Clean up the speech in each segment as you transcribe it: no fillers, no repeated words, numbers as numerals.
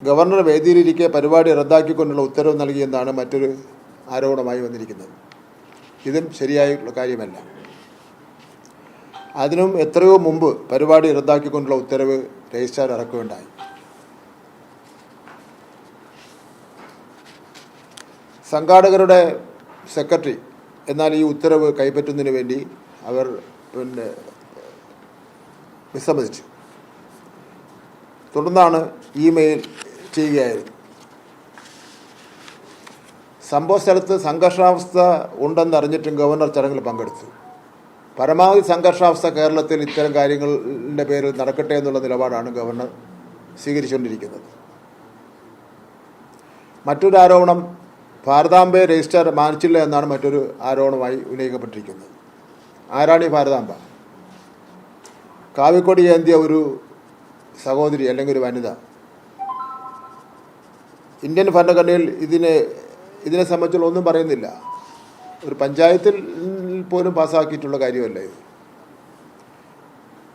Governor വേദിയിലിരിക്കെ പരിപാടി റദ്ദാക്കിക്കൊണ്ടുള്ള ഉത്തരവ് നൽകിയെന്നാണ് മറ്റൊരു ആരോപണമായി വന്നിരിക്കുന്നത്. ഇതും ശരിയായിട്ടുള്ള കാര്യമല്ല. അതിനും എത്രയോ മുമ്പ് പരിപാടി റദ്ദാക്കിക്കൊണ്ടുള്ള ഉത്തരവ് രജിസ്ട്രാർ ഇറക്കുകയുണ്ടായി. സംഘാടകരുടെ സെക്രട്ടറി എന്നാൽ ഈ ഉത്തരവ് കൈപ്പറ്റുന്നതിന് വേണ്ടി അവർ വിസമ്മതിച്ചു. തുടർന്നാണ് ഇമെയിൽ ചെയ്യുകയായിരുന്നു. സംഭവ സ്ഥലത്ത് സംഘർഷാവസ്ഥ ഉണ്ടെന്നറിഞ്ഞിട്ടും ഗവർണർ ചടങ്ങിൽ പങ്കെടുത്തു. പരമാവധി സംഘർഷാവസ്ഥ കേരളത്തിൽ ഇത്തരം കാര്യങ്ങളുടെ പേരിൽ നടക്കട്ടെ എന്നുള്ള നിലപാടാണ് ഗവർണർ സ്വീകരിച്ചുകൊണ്ടിരിക്കുന്നത്. മറ്റൊരു ആരോപണം ഭാരതാംബയെ രജിസ്ട്രാർ മാനിച്ചില്ല എന്നാണ് മറ്റൊരു ആരോപണമായി ഉന്നയിക്കപ്പെട്ടിരിക്കുന്നത്. ആരാണ് ഈ ഭാരതാംബ? കാവിക്കൊടി ഏന്തിയ ഒരു സഹോദരി അല്ലെങ്കിൽ ഒരു വനിത. ഇന്ത്യൻ ഭരണഘടനയിൽ ഇതിനെ സംബന്ധിച്ചുള്ള ഒന്നും പറയുന്നില്ല. ഒരു പഞ്ചായത്തിൽ പോലും പാസ്സാക്കിയിട്ടുള്ള കാര്യമല്ല ഇത്.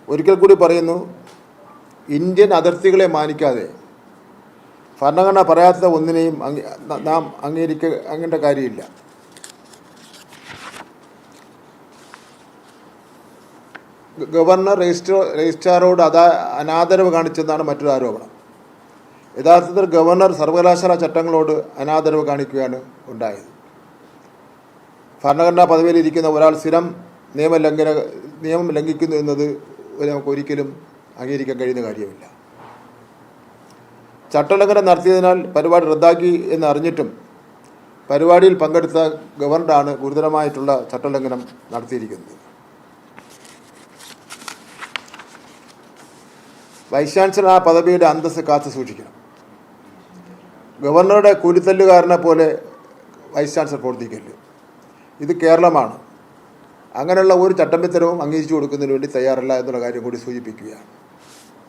ഒരിക്കൽ കൂടി പറയുന്നു, ഇന്ത്യൻ അതിർത്തികളെ മാനിക്കാതെ ഭരണഘടന പറയാത്ത ഒന്നിനെയും നാം അങ്ങേണ്ട കാര്യമില്ല. ഗവർണർ രജിസ്ട്രാറോട് അനാദരവ് കാണിച്ചെന്നാണ് മറ്റൊരു ആരോപണം. യഥാർത്ഥത്തിൽ ഗവർണർ സർവകലാശാല ചട്ടങ്ങളോട് അനാദരവ് കാണിക്കുകയാണ് ഉണ്ടായത്. ഭരണഘടനാ പദവിയിലിരിക്കുന്ന ഒരാൾ സ്ഥിരം നിയമം ലംഘിക്കുന്നു എന്നത് നമുക്ക് ഒരിക്കലും അംഗീകരിക്കാൻ കഴിയുന്ന കാര്യമില്ല. ചട്ടലംഘനം നടത്തിയതിനാൽ പരിപാടി റദ്ദാക്കി എന്നറിഞ്ഞിട്ടും പരിപാടിയിൽ പങ്കെടുത്ത ഗവർണറാണ് ഗുരുതരമായിട്ടുള്ള ചട്ടലംഘനം നടത്തിയിരിക്കുന്നത്. വൈസ് ചാൻസലർ ആ പദവിയുടെ അന്തസ്സ് കാത്തു സൂക്ഷിക്കണം. ഗവർണറുടെ കൂലിത്തല്ലുകാരനെ പോലെ വൈസ് ചാൻസലർ പ്രവർത്തിക്കരുത്. ഇത് കേരളമാണ്. അങ്ങനെയുള്ള ഒരു ചട്ടമ്പിത്തരവും അംഗീകരിച്ചു കൊടുക്കുന്നതിന് വേണ്ടി തയ്യാറല്ല എന്നുള്ള കാര്യം കൂടി സൂചിപ്പിക്കുകയാണ്.